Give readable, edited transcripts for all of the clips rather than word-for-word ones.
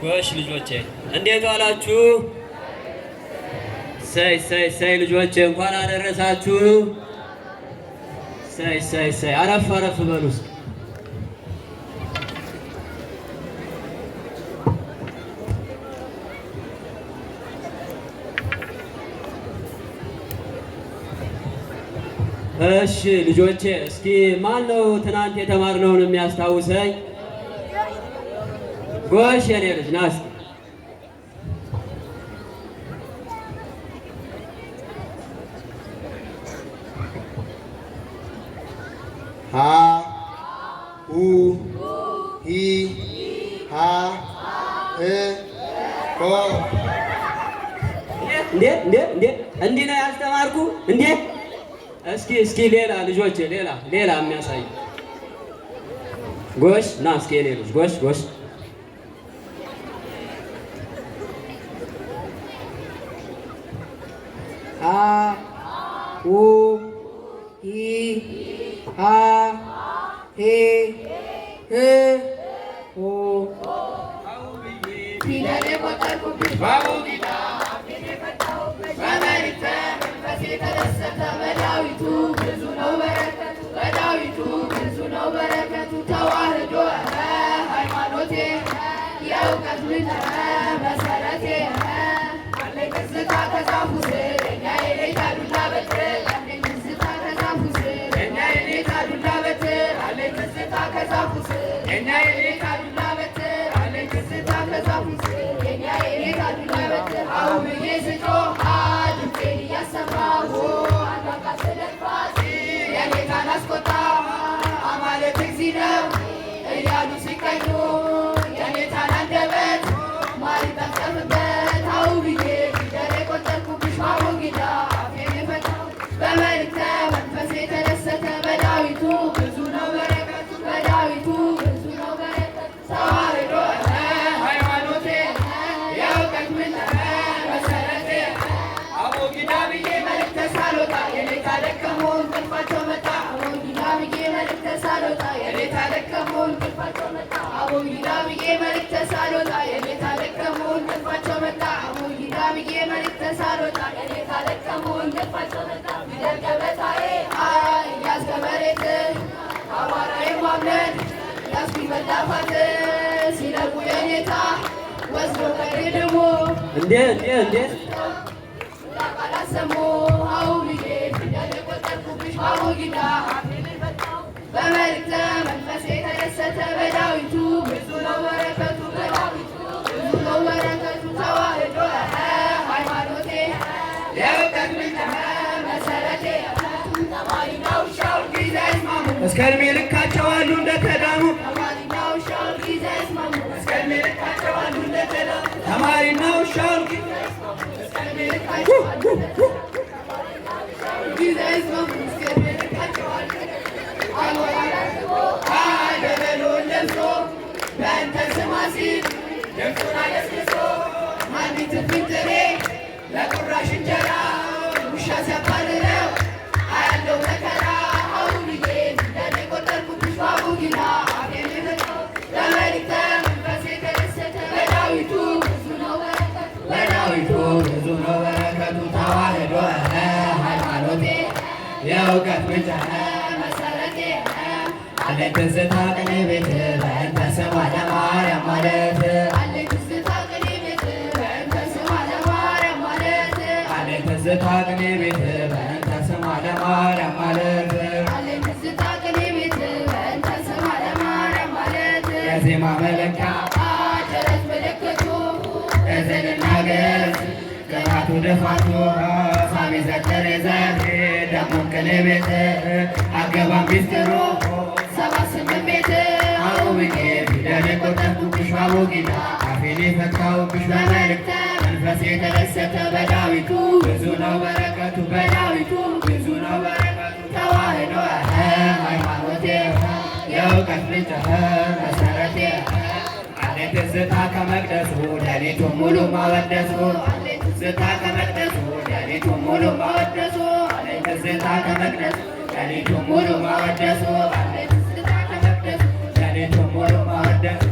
ጎሽ ልጆቼ እንዴት ዋላችሁ? ሰይ ልጆቼ እንኳን አደረሳችሁ። ሰይ አረፍ አረፍ በሉ እስኪ። እሺ ልጆቼ እስኪ ማን ነው ትናንት የተማርነውን የሚያስታውሰኝ? ጎሽ የኔ ልጅ ና እስኪ። ሀ ሁ ሂ ሃ ህ ሆ እንዲህ ነው ያስተማርኩ እንዴ? እስኪ ሌላ ልጆቼ ሌላ የሚያሳይ ጎሽ ና እስኪ የኔ ልጅ ጎሽ ሀ ሁ ሂ ሃ ሄ ህ ሆ ፊደል የቆጠርኩብሽ ባቡጊዳ በመሬት መንፈሴ ተደሰተ በዳዊቱ ብዙ ነው በረከቱ ተዋህዶ ሃይማኖቴ የእውቀት ምንጭ መሰረቴ አለኝ ትዝታ ከዛፉ ስር የእኛ የሌታ ዱላ በትር አለኝ ትዝታ ከዛፉ ስር የእኛ የሌታ ዱላ በትር አለኝ ትዝታ ከዛፉ ስር የእኛ የሌታ ዱላ በትር አለኝ ትዝታ ከዛፉ ስር የእኛ የሌታ ዱላ በትር አሁን ብዬ ስጮህ ድምፄን እያሰማሁ አንዷ ስለፋሲ የሌታን አስቆጣ አማለት እግዚእ ነው እያሉ ሲቀኙ የሌታን አንደበት ማልጠቀምበት አው ብዬ ፊደል የቆጠርኩብሽ ባቡጊዳ አፌን የፈታው በመልእክተ መንፈሴ ተደሰተ በዳዊቱ ብዙ ነው በረከቱ በዳዊቱ ብዙ ነው በረከቱ ተዋህዶ ሃይማኖቴ የእውቀት ምንጭ መሰረቴ አቡጊዳ ብዬ መልእክተ ሳልወጣ የሌታ ደከሙ እንቅልፋቸው መጣ አቡጊዳ ብዬ መልእክተ ሳልወጣ የሌታ ደከሙ እንቅልፋቸው መጣ አቡጊዳ ብዬ መልእክተ ሳልወጣ የሌታ ደከሙ እንቅልፋቸው መጣ አቡጊዳ ብዬ መልእክተ ሳልወጣ የሌታ ደከሙ እንቅልፋቸው መጣ ፊደል ገበታዬ እያዝከ መሬት አቧራዬ ማምለል ያስኩኝ መዳፋት ሲለቁ የኔታ ወስዶ ከግድሙ እንዴ ቃላት ሰሙ አው ብዬ ፊደል የቆጠርኩብሽ ባቡጊዳ አፌን የፈታው በመልእክተ መንፈሴ ተደሰተ በዳዊቱ ብዙ ነው በረከቱ በዳዊቱ ብዙ ነው በረከቱ ተዋህዶ ሃይማኖቴ የእውቀት ምንጭ መሰረቴ ተማሪና ውሻው ጊዜ ይስማሙ እስከ ዕድሜ ልካቸው አሉ እንደተዳሙ ተማሪና ውሻው ጊዜ ይስማሙ እስከ ዕድሜ ልካቸው አሉ እንደተዳሙ ተማሪና ውሻው ጊዜ ይስማሙ እስከ ዕድሜ ልካቸው አሉ ጊዜ ይስማሙ እስከ ዕድሜ ልካቸው አሉ ደበሎን ለብሶ በእንተ ስማ ሲል ድምፁን አገስግሶ አንዲትን ፍንጥሬ ለቁራሽ እንጀራ ውሻ ሲያባርረው አያለው መከራ አው ብዬ ፊደል የቆጠርኩብሽ ባቡጊዳ አፌን የፈታው በመልእክተ መንፈሴ ተደሰተ በዳዊቱ ብዙ ነው በረከቱ ተዋህዶ ሃይማኖቴ የእውቀት ምንጭ መሰረቴ አለኝ ትዝታ ቅኔ ቤት በእንተ ስማ ለማርያም ማለት አለኝ ትዝታ ቅኔ ቤት በእንተ ስማ ለማርያም ማለት አለኝ ትዝታ ቅኔ ቤት በእንተ ስማ ለማርያም ማለት አለኝ ትዝታ ቅኔ ቤት በእንተ ስማ ለማርያም ማለት የዜማ መለኪያ ጀረት ምልክቱ እዝልና ገጽ ቅባቱ ድፋቱ ሳቢ ዘጠር ዘር ደሞ ቅኔ ቤት አገባም ሚስጥሩ ሰባት ስምንት ቤት አው ብዬ ፊደል የቆጠርኩብሽ ባቡጊዳ አፌን የፈታሁብሽ በመልእክተ መንፈሴ ተደሰተ በዳዊቱ ብዙ ነው በረከቱ በዳዊቱ ብዙ ነው በረከቱ ተዋህዶ ሃይማኖቴ የእውቀት ምንጭ መሰረቴ አለኝ ትዝታ ከመቅደሱ ሌሊቱን ሙሉ ማወደሱ አለኝ ትዝታ ከመቅደሱ ሌሊቱን ሙሉ ማወደሱ አለኝ ትዝታ ከመቅደሱ ሌሊቱን ሙሉ ማወደሱ አለኝ ትዝታ ከመቅደሱ ሌሊቱን ሙሉ ማወደሱ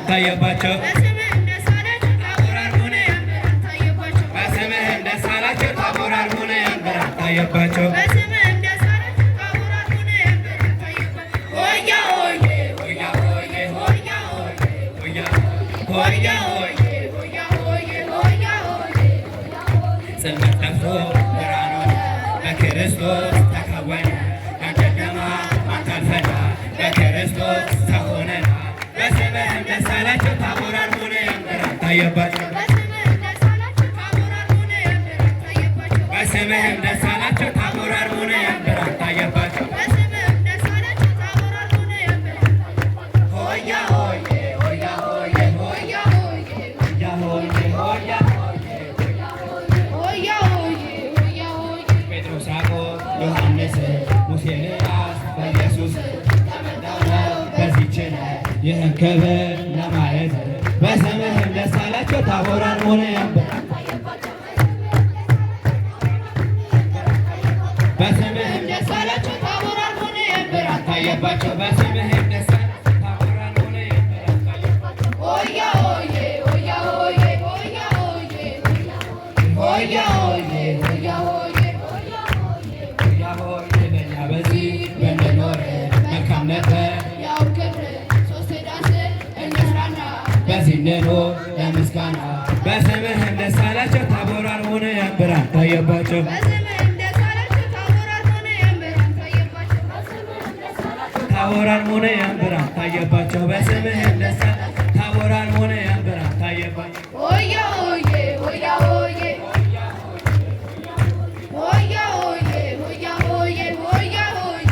ታየባቸው በስምህም ደስ አላቸው ታቦር አርሞነ ብርሃን ታየባቸው በስምህም ደስ አላቸው ታቦር አርሞነ ብርሃን ታየባቸው ሆያ ሆዬ ሆያ ሆዬ ሆያ ሆዬ ሆያ ሆዬ ሆያ ሆዬ ሆያ ሆዬ ጽልመት ጠፍቶ ብርሃን ሆነ በክርስቶስ ተከወነ ያንደደማ አንታልፈና በክርስቶስ ተሆነና በስምህም ደስ አላቸው ታቦር አርሞነ ብርሃን ታየባቸው በስምህም ደስ አላቸው ታቦር አርሞነ ብርሃን ታየባቸው ሆያ ሆዬ ሆያ ሆዬ ሆያ ሆዬ ሆያ ሆዬ ጴጥሮስ ያዕቆብ ዮሐንስ ሙሴ ኤልያስ በኢየሱስ ተመዳነ በዚህች ይህን ክብር ለማየት በስምህም ደስ አላቸው ታቦር አርሞነ ብርሃን በስምህም ደስ አላቸው ታቦር አርሞነ ብርሃን ታየባቸው በስምህም ደስ አላቸው ታቦር አርሞነ ብርሃን ታየባቸው ሆያ ሆዬ ሆያ ሆዬ ሆያ ሆዬ ሆያ ሆዬ ሆያ ሆዬ ሆያ ሆዬ በእኛ በዚህ ብንኖር መልካም ነበር ያው ክብር ሶስት ዳስ እንስራና በዚህ እንኖር ለምስጋና በስምህም ደስ አላቸው ታቦር አርሞነ ብርሃን ታየባቸው ታቦር አርሞነ ብርሃን ታየባቸው በስምህም ደስ አላቸው ታቦር አርሞነ ብርሃን ታየባቸው ሆያ ሆዬ ሆያ ሆዬ ሆያ ሆዬ ሆያ ሆዬ ሆያ ሆዬ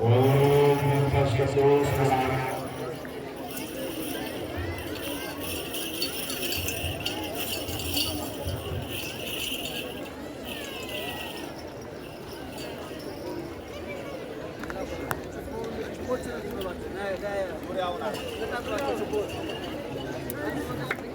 ወወልድ ወመንፈስ ቅዱስ Thank you.